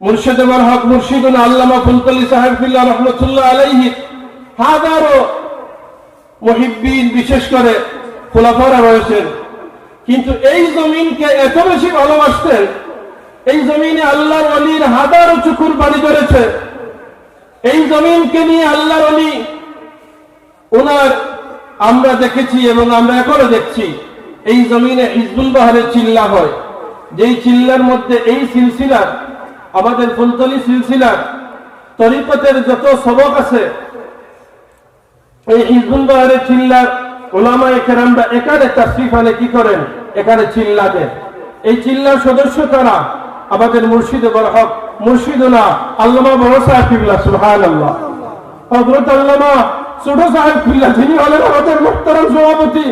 মুর্শিদুল হক মুর্শিদুল আল্লামা ফুলতলি সাহেব ফিল্লাহ রহমতুল্লাহ আলাইহি হাজারো মুহিব্বিন বিশেষ করে খোলাফারা রয়েছেন, কিন্তু এই জমিনকে এত বেশি ভালোবাসতেন, এই জমিনে আল্লাহর ওলির হাজারো চুকুর বাড়ি করেছে। এই জমিনকে নিয়ে আল্লাহর ওলি ওনার আমরা দেখেছি এবং আমরা এখনো দেখছি। এই জমিনে হিজবুল বাহারের চিল্লা হয়, যেই চিল্লার মধ্যে এই সিলসিলার আমাদের ফুলতলি সিলসিলার তরিকতের যত সবক আছে, এই হিজবুল বাহারের চিল্লার ওলামায়ে কেরামরা এখানে তাশরীফ আনে কি করেন, এখানে চিল্লা দেন। এই চিল্লার সদস্য তারা আমাদের মুর্শিদুল হক মুর্শিদুনা আল্লামা বড় সাহেব ফিল্লাহ সুবহানাল্লাহ, হযরত আল্লামা ছোট সাহেব ফিল্লাহ, যিনি হলেন আমাদের মুহতারাম সভাপতি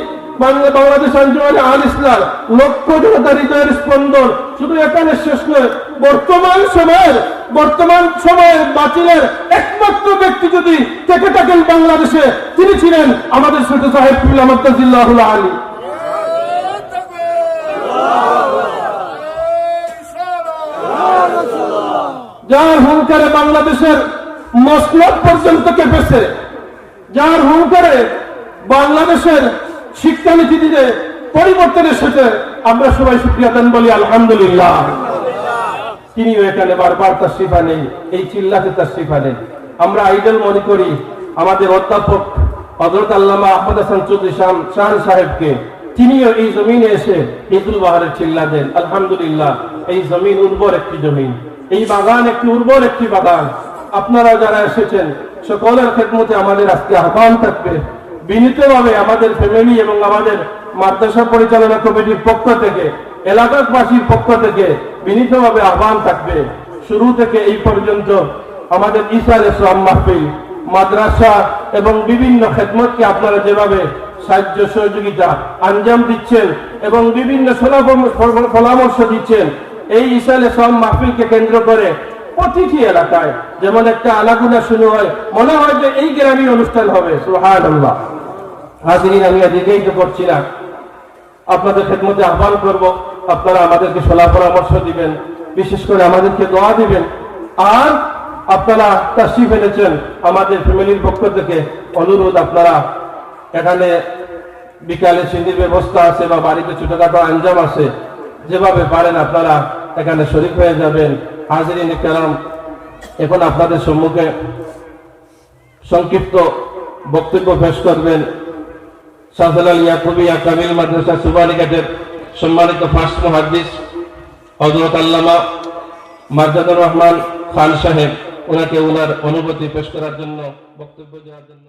বাংলাদেশ আঞ্জুমানে আল ইসলাম, লক্ষ জনতার হৃদয়ের স্পন্দন। শুধু এখানে শেষ নয়, বর্তমান সময়ের বাতিলের একমাত্র ব্যক্তি যদি থেকে থাকেন বাংলাদেশে, তিনি ছিলেন আমাদের ছোট সাহেব ফিল্লাহ মুর্তাজিল্লাহুল আলী। যার হুঙ্কারে বাংলাদেশের মসনদ পর্যন্ত কেঁপেছে, যার হুঙ্কারে বাংলাদেশের শিক্ষানীতিতে পরিবর্তন এসেছে, আমরা সবাই শুকরিয়া দেন, বলি আলহামদুলিল্লাহ। তিনিও এখানে বারবার তাশরীফ আনেন, এই চিল্লাতে তাশরীফ আনেন। আমরা আইডল মনে করি আমাদের অধ্যাপক হযরত আল্লামা আহমদ হাসান চৌধুরী শাহ সাহেবকে, তিনিও এই জমিনে এসে হিজবুল বাহারের চিল্লা দেন। আলহামদুলিল্লাহ, এই জমিন উর্বর একটি জমিন, এই বাগান একটি উর্বর একটি বাগান। আপনারা যারা এসেছেন সকলের খেদমতে আমাদের আজকে আহ্বান থাকবে, বিনীতভাবে আমাদের ফ্যামিলি এবং আমাদের মাদ্রাসা পরিচালনা কমিটির পক্ষ থেকে, এলাকাবাসীর পক্ষ থেকে বিনীতভাবে আহ্বান থাকবে, শুরু থেকে এই পর্যন্ত আমাদের ইসার ইসলাম মাহফিল, মাদ্রাসা এবং বিভিন্ন খেদমতকে আপনারা যেভাবে সাহায্য সহযোগিতা আঞ্জাম দিচ্ছেন এবং বিভিন্ন পরামর্শ দিচ্ছেন, এই ইসার ইসলাম মাহফিলকে কেন্দ্র করে প্রতিটি এলাকায় যেমন একটা আলাগুনা শুরু হয়, মনে হয় যে এই গ্রামীণ অনুষ্ঠান হবে। সুবহানাল্লাহ। হাজিরিন, আমি এদিকেই তো করছি না, আপনাদের খেদমতে আহ্বান করব, আপনারা আমাদেরকে সলা পরামর্শ দিবেন, বিশেষ করে আমাদেরকে দোয়া দিবেন। আর আপনারা তাশরীফ এনেছেন, আমাদের ফ্যামিলির পক্ষ থেকে অনুরোধ, আপনারা এখানে বিকালে সিন্ধির ব্যবস্থা আছে বা বাড়িতে ছোটখাটো আঞ্জাম আছে, যেভাবে পারেন আপনারা এখানে শরীক হয়ে যাবেন। হাজিরিন কেরাম, এখন আপনাদের সম্মুখে সংক্ষিপ্ত বক্তব্য পেশ করবেন শাহজালাল ইয়াকুবিয়া কামিল মাদ্রাসা সুবানীঘাটের সম্মানিত ফার্স্ট মুহাদ্দিস হযরত আল্লামা মারজাদুর রহমান খান সাহেব। ওনাকে ওনার অনুভূতি পেশ করার জন্য, বক্তব্য দেওয়ার জন্য